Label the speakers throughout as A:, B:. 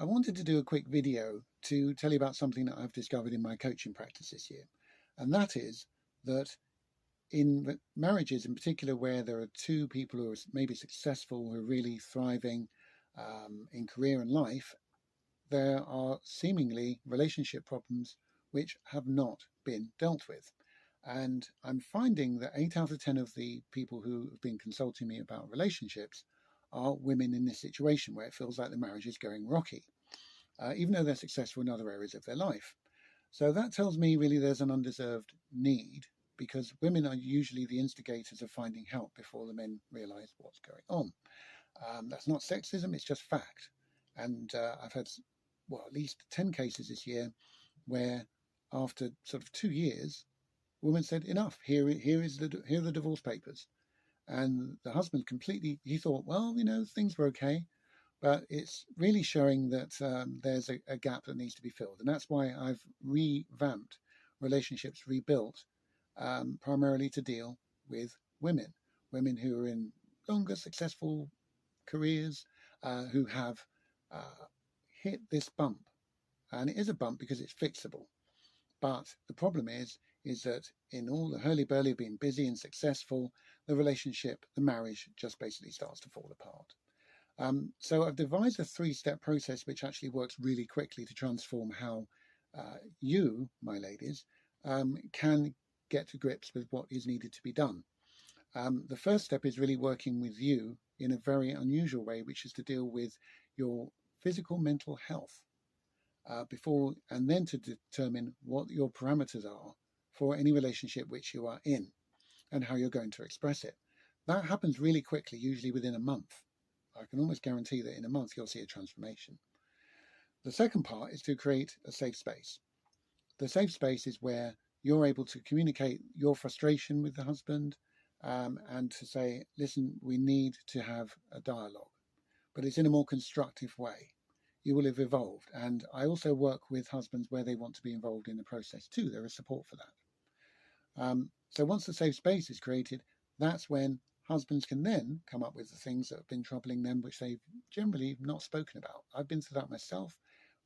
A: I wanted to do a quick video to tell you about something that I've discovered in my coaching practice this year. And that is that in marriages in particular, where there are two people who are maybe successful, who are really thriving in career and life, there are seemingly relationship problems which have not been dealt with. And I'm finding that 8 out of 10 of the people who have been consulting me about relationships are women in this situation where it feels like the marriage is going rocky, even though they're successful in other areas of their life. So that tells me really there's an undeserved need, because women are usually the instigators of finding help before the men realize what's going on. That's not sexism, it's just fact. And I've had, at least 10 cases this year where after sort of 2 years, women said, enough, here are the divorce papers. And the husband he thought, things were okay, but it's really showing that there's a gap that needs to be filled. And that's why I've revamped Relationships ReBuilt, primarily to deal with women who are in longer, successful careers, who have hit this bump. And it is a bump because it's fixable. But the problem is that in all the hurly-burly of being busy and successful, the relationship, the marriage, just basically starts to fall apart. So I've devised a 3-step process which actually works really quickly to transform how you, my ladies, can get to grips with what is needed to be done. The first step is really working with you in a very unusual way, which is to deal with your physical, mental health before, and then to determine what your parameters are for any relationship which you are in and how you're going to express it. That happens really quickly, usually within a month. I can almost guarantee that in a month you'll see a transformation. The second part is to create a safe space. The safe space is where you're able to communicate your frustration with the husband, and to say, listen, we need to have a dialogue, but it's in a more constructive way. You will have evolved. And I also work with husbands where they want to be involved in the process too. There is support for that. So once the safe space is created, that's when husbands can then come up with the things that have been troubling them, which they've generally not spoken about. I've been through that myself,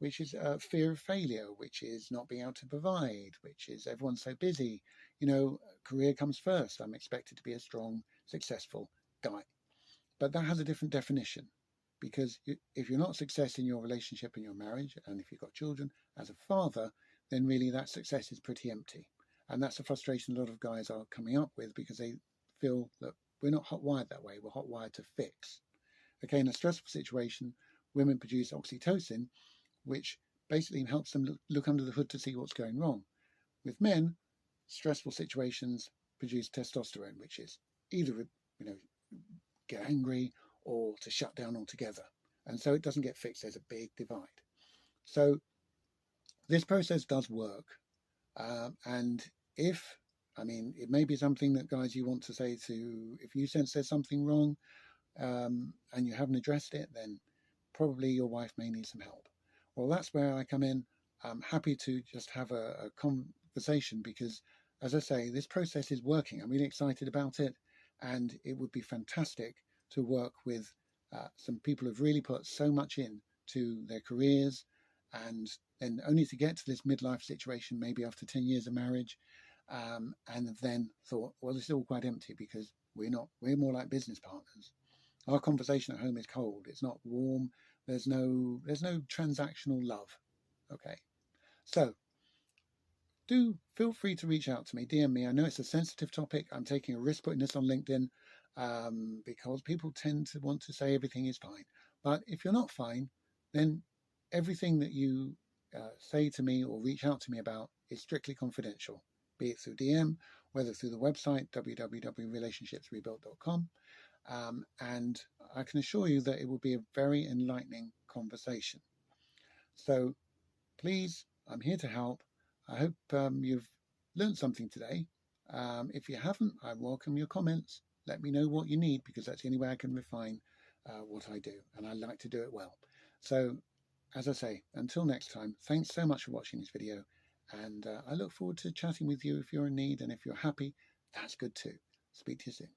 A: which is fear of failure, which is not being able to provide, which is everyone's so busy. Career comes first. I'm expected to be a strong, successful guy. But that has a different definition, because if you're not a success in your relationship and your marriage, and if you've got children, as a father, then really that success is pretty empty. And that's a frustration a lot of guys are coming up with, because they feel that we're not hot-wired that way. We're hot-wired to fix. Okay, in a stressful situation, women produce oxytocin, which basically helps them look under the hood to see what's going wrong. With men, stressful situations produce testosterone, which is either, get angry or to shut down altogether. And so it doesn't get fixed. There's a big divide. So this process does work. And it may be something that, guys, you want to say to, if you sense there's something wrong and you haven't addressed it, then probably your wife may need some help. Well, that's where I come in. I'm happy to just have a conversation, because, as I say, this process is working. I'm really excited about it, and it would be fantastic to work with some people who've really put so much into their careers, and then only to get to this midlife situation, maybe after 10 years of marriage, and then thought, well, this is all quite empty, because we're more like business partners. Our conversation at home is cold. It's not warm. There's no transactional love. Okay. So do feel free to reach out to me, DM me. I know it's a sensitive topic. I'm taking a risk putting this on LinkedIn, because people tend to want to say everything is fine. But if you're not fine, then everything that you say to me or reach out to me about is strictly confidential, be it through DM, whether through the website, www.relationshipsrebuilt.com. And I can assure you that it will be a very enlightening conversation. So please, I'm here to help. I hope you've learned something today. If you haven't, I welcome your comments. Let me know what you need, because that's the only way I can refine what I do, and I like to do it well. So, as I say, until next time, thanks so much for watching this video, and I look forward to chatting with you if you're in need, and if you're happy, that's good too. Speak to you soon.